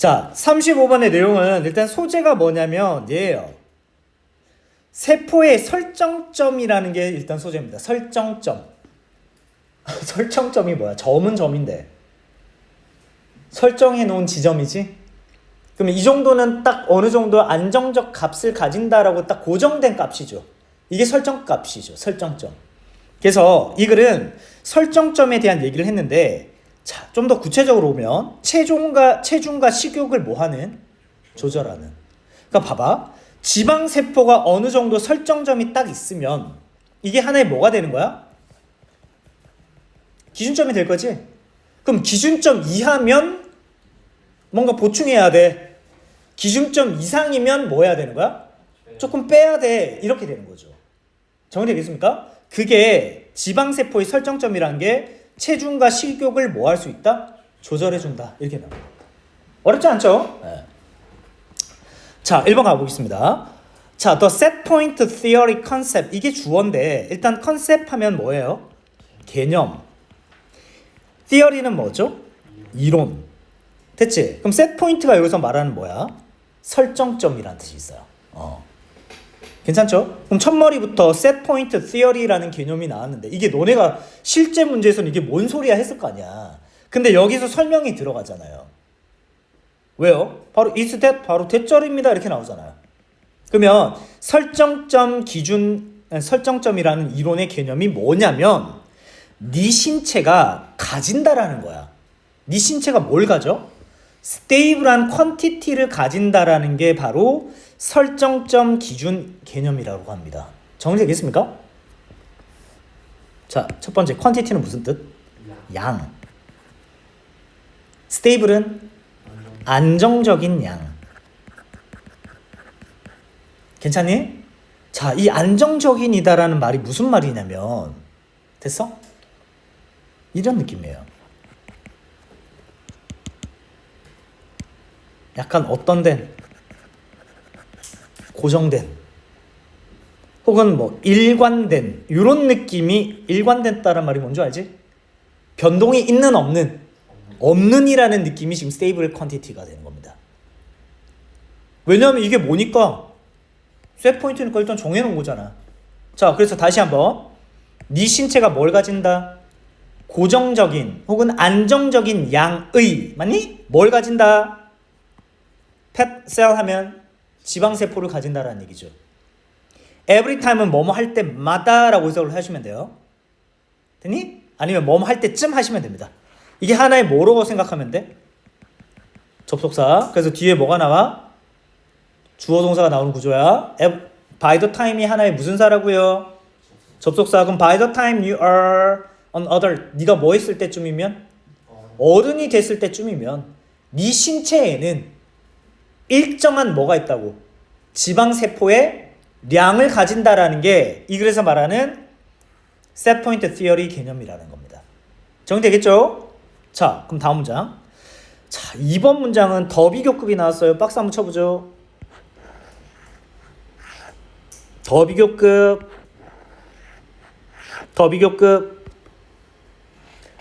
자, 35번의 내용은 일단 소재가 뭐냐면 얘예요. 세포의 설정점이라는 게 일단 소재입니다. 설정점. 설정점이 뭐야? 점은 점인데 설정해 놓은 지점이지? 그러면 이 정도는 딱 어느 정도 안정적 값을 가진다라고 딱 고정된 값이죠. 이게 설정값이죠. 설정점. 그래서 이 글은 설정점에 대한 얘기를 했는데, 자, 좀 더 구체적으로 오면 체중과 식욕을 뭐하는? 조절하는. 그러니까 봐봐. 지방세포가 어느 정도 설정점이 딱 있으면 이게 하나의 뭐가 되는 거야? 기준점이 될 거지? 그럼 기준점 이하면 뭔가 보충해야 돼. 기준점 이상이면 뭐 해야 되는 거야? 조금 빼야 돼. 이렇게 되는 거죠. 정리되겠습니까? 그게 지방세포의 설정점이라는 게 체중과 식욕을 뭐 할 수 있다? 조절해준다. 이렇게 나옵니다. 어렵지 않죠? 네. 자, 1번 가보겠습니다. 자, The Set Point Theory Concept. 이게 주어인데 일단 컨셉 하면 뭐예요? 개념. Theory는 뭐죠? 이론. 됐지? 그럼 Set Point가 여기서 말하는 뭐야? 설정점이라는 뜻이 있어요. 괜찮죠? 그럼 첫머리부터 Set Point Theory라는 개념이 나왔는데 이게 너네가 실제 문제에서는 이게 뭔 소리야 했을 거 아니야. 근데 여기서 설명이 들어가잖아요. 왜요? 바로 is that, 바로 대절입니다. 이렇게 나오잖아요. 그러면 설정점이라는 이론의 개념이 뭐냐면 네 신체가 가진다라는 거야. 네 신체가 뭘 가져? 스테이블한 퀀티티를 가진다라는 게 바로 설정점 기준 개념이라고 합니다. 정리되겠습니까? 자, 첫 번째 퀀티티는 무슨 뜻? 양. 스테이블은 안정적인 양. 괜찮니? 자, 이 안정적인이다라는 말이 무슨 말이냐면, 됐어? 이런 느낌이에요. 약간 어떤 된, 고정된, 혹은 뭐 일관된, 이런 느낌이 일관됐다는 말이 뭔지 알지? 변동이 있는 없는이라는 느낌이 지금 스테이블 퀀티티가 되는 겁니다. 왜냐하면 이게 뭐니까? 셋 포인트니까 일단 정해놓은 거잖아. 자, 그래서 다시 한번 네 신체가 뭘 가진다? 고정적인 혹은 안정적인 양의, 맞니? 뭘 가진다? 팻셀 하면 지방세포를 가진다라는 얘기죠. every time은 뭐뭐 할 때마다 라고 해석을 하시면 돼요. 됐니? 아니면 뭐뭐 할 때쯤 하시면 됩니다. 이게 하나의 뭐라고 생각하면 돼? 접속사. 그래서 뒤에 뭐가 나와? 주어 동사가 나오는 구조야. by the time이 하나의 무슨 사라고요? 접속사. 그럼 by the time you are an adult, 네가 뭐 했을 때쯤이면? 어른이 됐을 때쯤이면 네 신체에는 일정한 뭐가 있다고? 지방세포의 량을 가진다라는 게 이 글에서 말하는 set point theory 개념이라는 겁니다. 정리되겠죠? 자, 그럼 다음 문장. 자, 2번 문장은 더 비교급이 나왔어요. 박스 한번 쳐보죠. 더 비교급.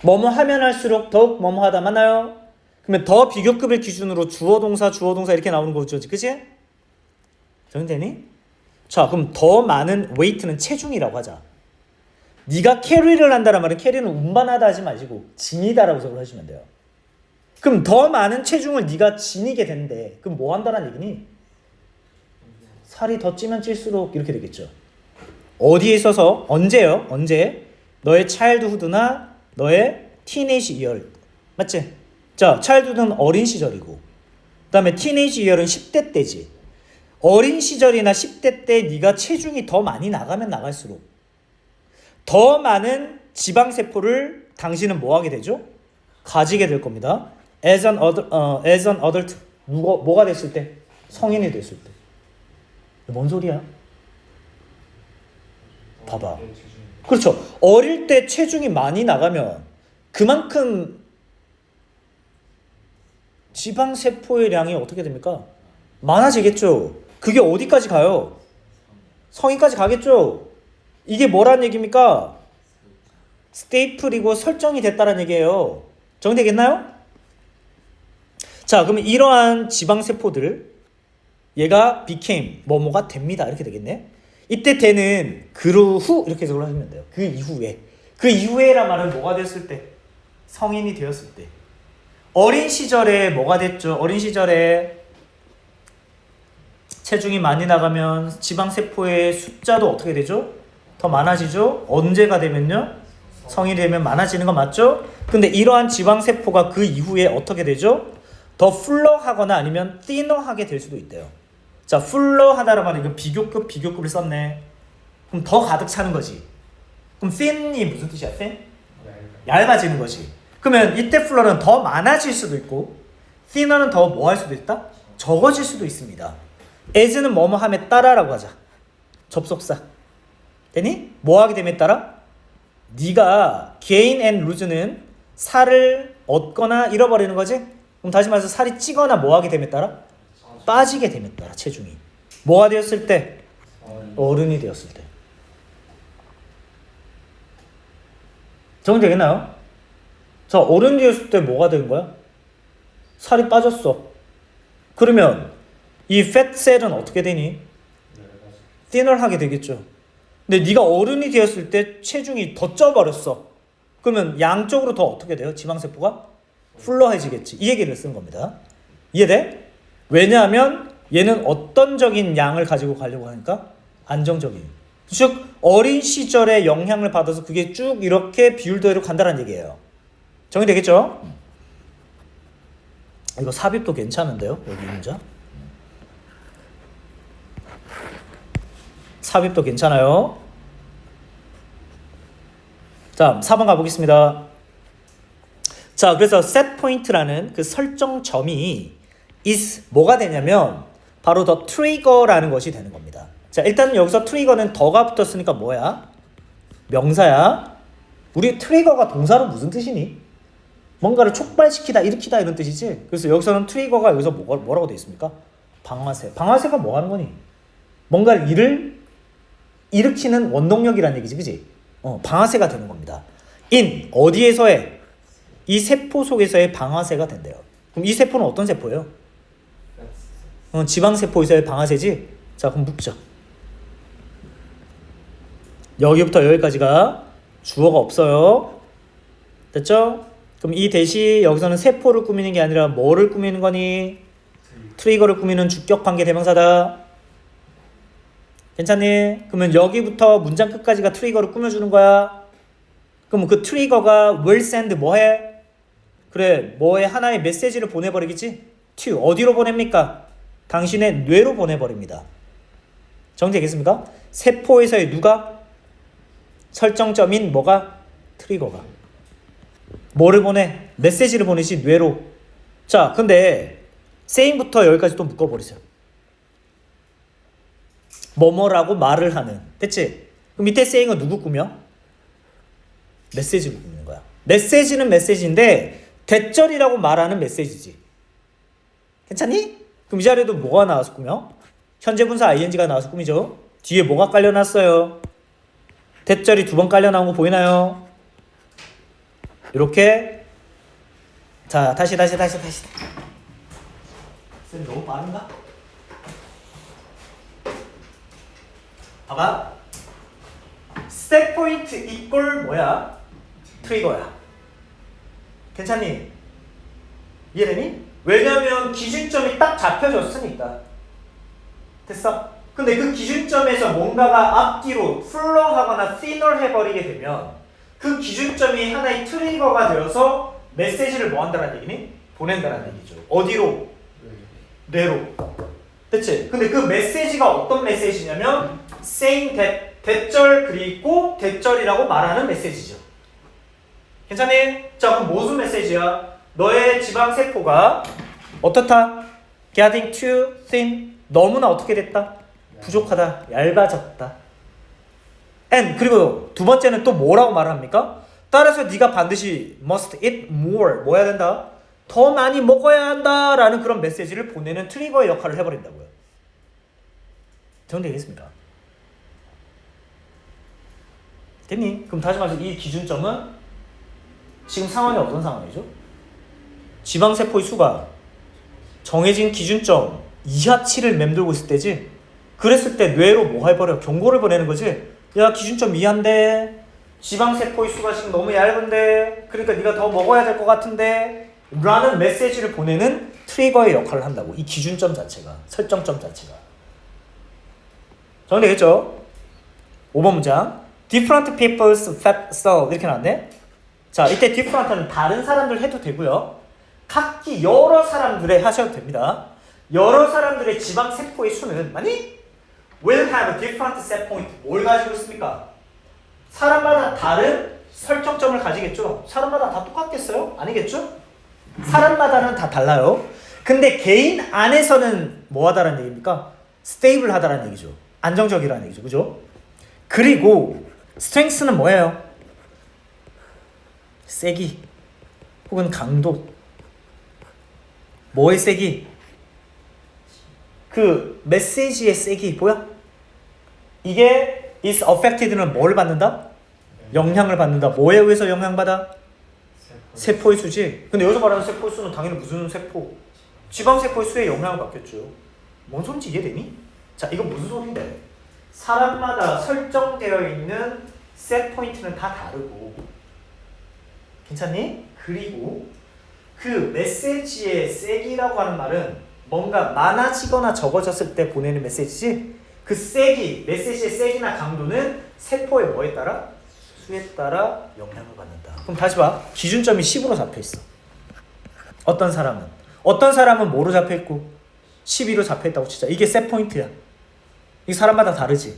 뭐뭐 하면 할수록 더욱 뭐뭐 하다. 맞나요? 그러면 더 비교급을 기준으로 주어 동사 이렇게 나오는 거죠. 그치? 정리되니? 자, 그럼 더 많은 웨이트는 체중이라고 하자. 네가 캐리를 한다는 말은 캐리는 운반하다 하지 마시고 지니다라고 생각을 하시면 돼요. 그럼 더 많은 체중을 네가 지니게 되는데 그럼 뭐 한다는 얘기니? 살이 더 찌면 찔수록 이렇게 되겠죠. 어디에 있어서? 언제요? 언제? 너의 차일드후드나 너의 티네이지 이열. 맞지? 자, 차일드후드는 어린 시절이고 그 다음에 티네이지 이열은 10대 때지. 어린 시절이나 10대 때 네가 체중이 더 많이 나가면 나갈수록 더 많은 지방세포를 당신은 뭐 하게 되죠? 가지게 될 겁니다. as an adult. 뭐가 됐을 때? 성인이 됐을 때. 뭔 소리야? 봐봐. 그렇죠. 어릴 때 체중이 많이 나가면 그만큼 지방세포의 양이 어떻게 됩니까? 많아지겠죠. 그게 어디까지 가요? 성인까지 가겠죠. 이게 뭐라는 얘기입니까? 스테이플이고 설정이 됐다는 얘기예요. 정리되겠나요? 자, 그러면 이러한 지방세포들 얘가 became 뭐뭐가 됩니다. 이렇게 되겠네. 이때 되는 그루후 이렇게 해석을 하시면 돼요. 그 이후에란 말은 뭐가 됐을 때? 성인이 되었을 때. 어린 시절에 뭐가 됐죠? 어린 시절에 체중이 많이 나가면 지방세포의 숫자도 어떻게 되죠? 더 많아지죠? 언제가 되면요? 성인이 되면 많아지는 거 맞죠? 근데 이러한 지방세포가 그 이후에 어떻게 되죠? 더 풀러하거나 아니면 thinner하게 될 수도 있대요. 자, 풀러하다란 말은 이거 비교급을 썼네. 그럼 더 가득 차는 거지. 그럼 thin이 무슨 뜻이야? thin? 얇아지는 거지. 그러면 이때 풀러는 더 많아질 수도 있고 thinner는 더 뭐 할 수도 있다? 적어질 수도 있습니다. as는 뭐뭐 함에 따라라고 하자. 접속사. 되니? 뭐 하게 됨에 따라? 네가 gain and lose는 살을 얻거나 잃어버리는 거지? 그럼 다시 말해서 살이 찌거나 뭐 하게 됨에 따라? 빠지게 됨에 따라 체중이. 뭐가 되었을 때? 어른이 되었을 때. 정리되겠나요? 자, 어른이 되었을 때 뭐가 된 거야? 살이 빠졌어. 그러면 이 팻셀은 어떻게 되니? thinner하게 되겠죠. 근데 네가 어른이 되었을 때 체중이 더 쪄버렸어. 그러면 양쪽으로 더 어떻게 돼요? 지방세포가 풀러해지겠지. 이 얘기를 쓴 겁니다. 이해돼? 왜냐하면 얘는 어떤적인 양을 가지고 가려고 하니까 안정적인. 즉 어린 시절에 영향을 받아서 그게 쭉 이렇게 비율대로 간다는 얘기예요. 정리되겠죠? 이거 삽입도 괜찮은데요? 여기 문자. 삽입도 괜찮아요. 자, 4번 가보겠습니다. 자, 그래서 set point라는 그 설정점이 is 뭐가 되냐면 바로 더 trigger라는 것이 되는 겁니다. 자, 일단 여기서 trigger는 더가 붙었으니까 뭐야? 명사야. 우리 trigger가 동사로 무슨 뜻이니? 뭔가를 촉발시키다, 일으키다 이런 뜻이지. 그래서 여기서는 trigger가 여기서 뭐라고 되어 있습니까? 방아쇠. 방아쇠가 뭐 하는 거니? 뭔가를 일으키는 원동력이라는 얘기지, 그지? 방아쇠가 되는 겁니다. in 어디에서의? 이 세포 속에서의 방아쇠가 된대요. 그럼 이 세포는 어떤 세포예요? 지방세포에서의 방아쇠지? 자, 그럼 묻죠. 여기부터 여기까지가 주어가 없어요. 됐죠? 그럼 이 대시 여기서는 세포를 꾸미는 게 아니라 뭐를 꾸미는 거니? 트리거를 꾸미는 주격관계 대명사다. 괜찮니? 그러면 여기부터 문장 끝까지가 트리거를 꾸며주는 거야. 그럼 그 트리거가 will send 뭐해? 그래, 뭐에 하나의 메시지를 보내버리겠지? to 어디로 보냅니까? 당신의 뇌로 보내버립니다. 정리되겠습니까? 세포에서의 누가? 설정점인 뭐가? 트리거가. 뭐를 보내? 메시지를 보내지 뇌로. 자, 근데 saying부터 여기까지 또 묶어버리세요. 뭐뭐라고 말을 하는. 됐지? 그럼 밑에 saying은 누구 꾸며? 메시지를 꾸미는 거야. 메시지는 메시지인데 대절이라고 말하는 메시지지. 괜찮니? 그럼 이 자리에도 뭐가 나와서 꾸며? 현재 분사 ing가 나와서 꾸미죠. 뒤에 뭐가 깔려놨어요? 대절이 2번 깔려 나온 거 보이나요? 이렇게. 자, 다시. 쌤 너무 빠른가? 봐봐. 스택 포인트 이꼴 뭐야? 트리거야. 괜찮니? 이해되니? 왜냐면 기준점이 딱 잡혀졌으니까. 됐어? 근데 그 기준점에서 뭔가가 앞뒤로 풀러하거나 thinner 해버리게 되면 그 기준점이 하나의 트리거가 되어서 메시지를 뭐 한다는 얘기니? 보낸다는 얘기죠. 어디로? 뇌로. 됐지? 근데 그 메시지가 어떤 메시지냐면 saying that 대절 그리고 대절이라고 말하는 메시지죠. 괜찮니? 자, 그럼 무슨 메시지야? 너의 지방세포가 어떻다? getting too thin. 너무나 어떻게 됐다? 부족하다. 얇아졌다. and 그리고 두 번째는 또 뭐라고 말합니까? 따라서 네가 반드시 must eat more. 뭐 해야 된다? 더 많이 먹어야 한다 라는 그런 메시지를 보내는 트리거의 역할을 해버린다고요. 정리되겠습니까? 됐니? 그럼 다시 말해서 이 기준점은 지금 상황이 어떤 상황이죠? 지방세포의 수가 정해진 기준점 이하치를 맴돌고 있을 때지. 그랬을 때 뇌로 뭐 해버려? 경고를 보내는 거지. 야, 기준점 이하인데 지방세포의 수가 지금 너무 얇은데 그러니까 네가 더 먹어야 될 것 같은데 라는 메시지를 보내는 트리거의 역할을 한다고. 이 기준점 자체가, 설정점 자체가. 정리되겠죠? 5번 문장. Different people's fat cell 이렇게 나왔네. 자, 이때 different는 다른 사람들 해도 되고요. 각기 여러 사람들의 하셔도 됩니다. 여러 사람들의 지방세포의 수는 많이 will have different set point. 뭘 가지고 있습니까? 사람마다 다른 설정점을 가지겠죠. 사람마다 다 똑같겠어요? 아니겠죠? 사람마다는 다 달라요. 근데 개인 안에서는 뭐 하다라는 얘기입니까? 스테이블 하다라는 얘기죠. 안정적이라는 얘기죠. 그죠? 그리고 strength는 뭐예요? 세기 혹은 강도. 뭐의 세기? 그 메시지의 세기 뭐야? 이게 is affected는 뭘 받는다? 영향을 받는다. 뭐에 의해서 영향받아? 세포의 수지. 근데 여기서 말하는 세포의 수는 당연히 무슨 세포? 지방세포의 수에 영향을 받겠죠. 뭔 소린지 이해되니? 자, 이거 무슨 소린데? 사람마다 설정되어 있는 셋 포인트는 다 다르고, 괜찮니? 그리고 그 메시지의 세기라고 하는 말은 뭔가 많아지거나 적어졌을 때 보내는 메시지지, 그 세기, 메시지의 세기나 강도는 세포의 뭐에 따라? 수에 따라 영향을 받는다. 그럼 다시 봐. 기준점이 10으로 잡혀있어. 어떤 사람은 뭐로 잡혀있고 12로 잡혀있다고 치자. 이게 셋 포인트야. 이게 사람마다 다르지.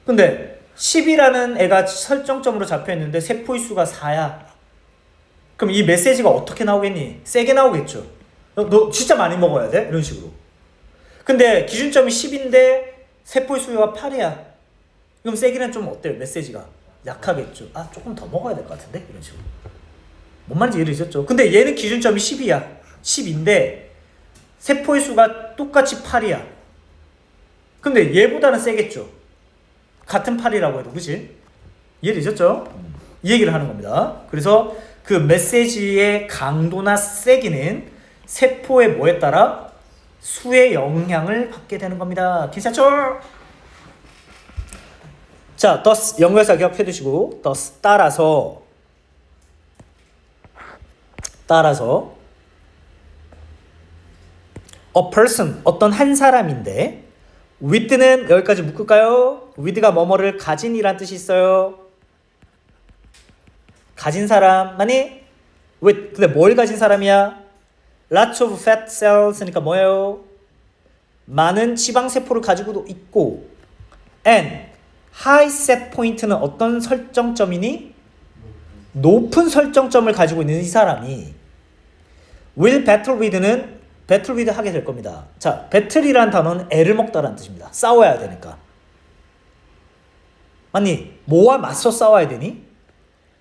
근데 10이라는 애가 설정점으로 잡혀있는데 세포의 수가 4야. 그럼 이 메시지가 어떻게 나오겠니? 세게 나오겠죠. 너 진짜 많이 먹어야 돼? 이런 식으로. 근데 기준점이 10인데 세포의 수가 8이야. 그럼 세기는 좀 어때요? 메시지가 약하겠죠. 아, 조금 더 먹어야 될 것 같은데? 이런 식으로. 뭔 말인지 이해되셨죠? 근데 얘는 기준점이 10이야. 10인데 세포의 수가 똑같이 8이야. 근데 얘보다는 세겠죠. 같은 8이라고 해도. 그치? 이해되셨죠? 이 얘기를 하는 겁니다. 그래서 그 메시지의 강도나 세기는 세포의 뭐에 따라? 수의 영향을 받게 되는 겁니다. 괜찮죠? 자, thus 연결사 기억해 두시고, thus 따라서 a person 어떤 한 사람인데 with는 여기까지 묶을까요? with가 뭐뭐를 가진이란 뜻이 있어요. 가진 사람만이 with. 근데 뭘 가진 사람이야? lots of fat cells니까 뭐예요? 많은 지방세포를 가지고도 있고, and high set point는 어떤 설정점이니? 높은 설정점을 가지고 있는 이 사람이 will battle with는 battle with 하게 될 겁니다. 자, battle이라는 단어는 애를 먹다라는 뜻입니다. 싸워야 되니까. 아니, 뭐와 맞서 싸워야 되니?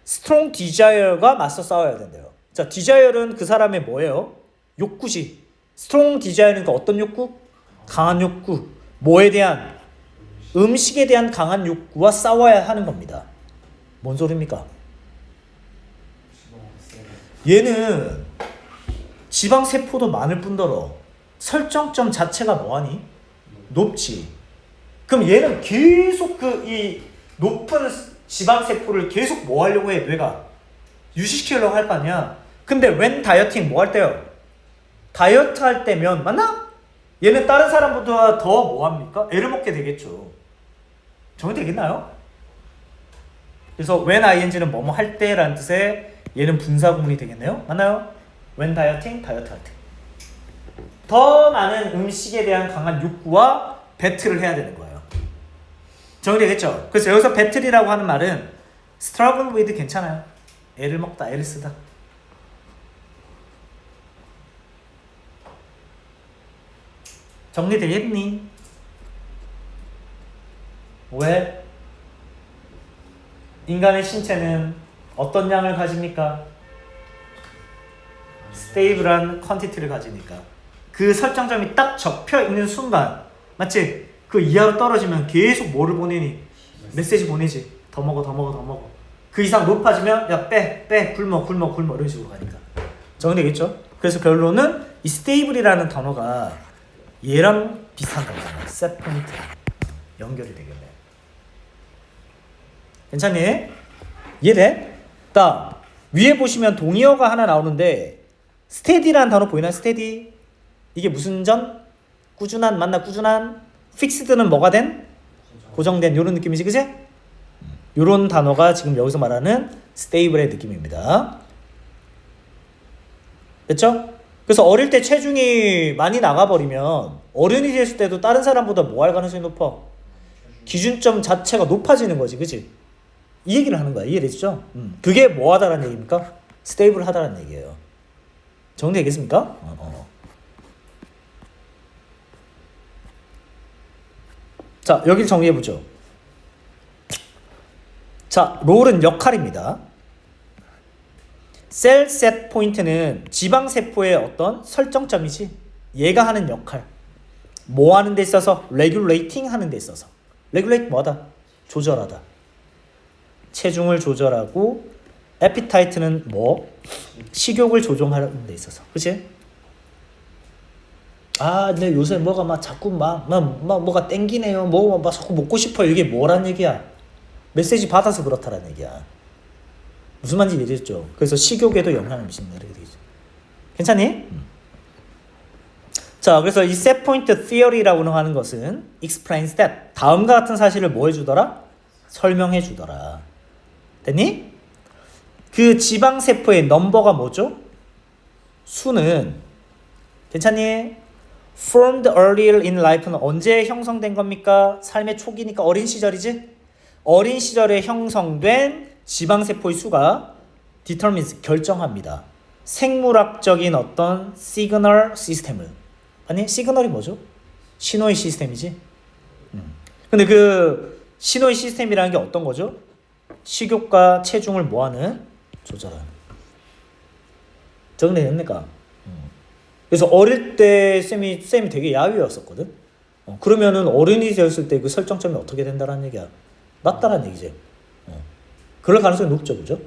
strong desire가 맞서 싸워야 된대요. 자, desire는 그 사람의 뭐예요? 욕구지. strong desire는 그 어떤 욕구? 강한 욕구. 뭐에 대한? 음식에 대한 강한 욕구와 싸워야 하는 겁니다. 뭔 소리입니까? 얘는 지방세포도 많을 뿐더러 설정점 자체가 뭐하니? 높지. 그럼 얘는 계속 이 높은 지방세포를 계속 뭐 하려고 해? 뇌가 유지시키려고 할 거 아니야. 근데 when 다이어팅 뭐 할 때요? 다이어트 할 때면 맞나? 얘는 다른 사람보다 더 뭐 합니까? 애를 먹게 되겠죠. 정리되겠나요? 그래서 when ing는 뭐뭐 할 때라는 뜻의 얘는 분사구문이 되겠네요. 맞나요? when 다이어팅, 다이어트 할 때. 더 많은 음식에 대한 강한 욕구와 배틀을 해야 되는 거예요. 정리되겠죠? 그래서 여기서 배틀이라고 하는 말은 struggle with 괜찮아요. 애를 먹다, 애를 쓰다. 정리되겠니? 왜? 인간의 신체는 어떤 양을 가집니까? 스테이블한 퀀티티를 가지니까. 그 설정점이 딱 접혀 있는 순간, 맞지? 그 이하로 떨어지면 계속 뭐를 보내니? 메시지 보내지. 더 먹어, 더 먹어, 더 먹어. 그 이상 높아지면 야, 빼, 굶어 이런 식으로 가니까. 정리되겠죠? 그래서 결론은 이 stable이라는 단어가 얘랑 비슷한 단어잖아. set point 연결이 되겠네. 괜찮니? 이해돼? 다음 위에 보시면 동의어가 하나 나오는데 steady라는 단어 보이나요? steady 이게 무슨 전? 꾸준한 맞나? 꾸준한 fixed는 뭐가 된? 고정된 이런 느낌이지 그치? 이런 단어가 지금 여기서 말하는 stable의 느낌입니다. 됐죠? 그래서 어릴 때 체중이 많이 나가버리면 어른이 됐을 때도 다른 사람보다 뭐 할 가능성이 높아? 기준점 자체가 높아지는 거지 그치? 이 얘기를 하는 거야. 이해되시죠? 그게 뭐 하다라는 얘기입니까? 스테이블 하다라는 얘기예요. 정리되겠습니까? 자, 여기를 정리해보죠. 자, 롤은 역할입니다. 셀 셋 포인트는 지방세포의 어떤 설정점이지. 얘가 하는 역할. 뭐 하는 데 있어서? 레귤레이팅 하는 데 있어서. 레귤레이트 뭐하다? 조절하다. 체중을 조절하고 에피타이트는 뭐? 식욕을 조종하는 데 있어서. 그치? 아, 근데 요새 뭐가 막 자꾸 뭐가 땡기네요. 뭐가 막 자꾸 먹고 싶어요. 이게 뭐란 얘기야? 메시지 받아서 그렇다라는 얘기야. 무슨 말인지 이해됐죠? 그래서 식욕에도 영향을 미친다. 이렇게 되겠죠. 괜찮니? 자, 그래서 이 set point theory라고 하는 것은 explains that 다음과 같은 사실을 뭐 해주더라? 설명해 주더라. 됐니? 그 지방세포의 넘버가 뭐죠? 수는 괜찮니? Formed earlier in life는 언제 형성된 겁니까? 삶의 초기니까 어린 시절이지? 어린 시절에 형성된 지방세포의 수가 determines 결정합니다. 생물학적인 어떤 시그널 시스템을 아니 시그널이 뭐죠? 신호의 시스템이지. 근데 그 신호의 시스템이라는 게 어떤 거죠? 식욕과 체중을 뭐하는? 조절하는. 정리됐습니까? 그래서 어릴 때 쌤이 되게 야위였었거든. 그러면은 어른이 되었을 때 그 설정점이 어떻게 된다라는 얘기야? 낮다라는 얘기지. 그럴 가능성이 높죠, 그죠?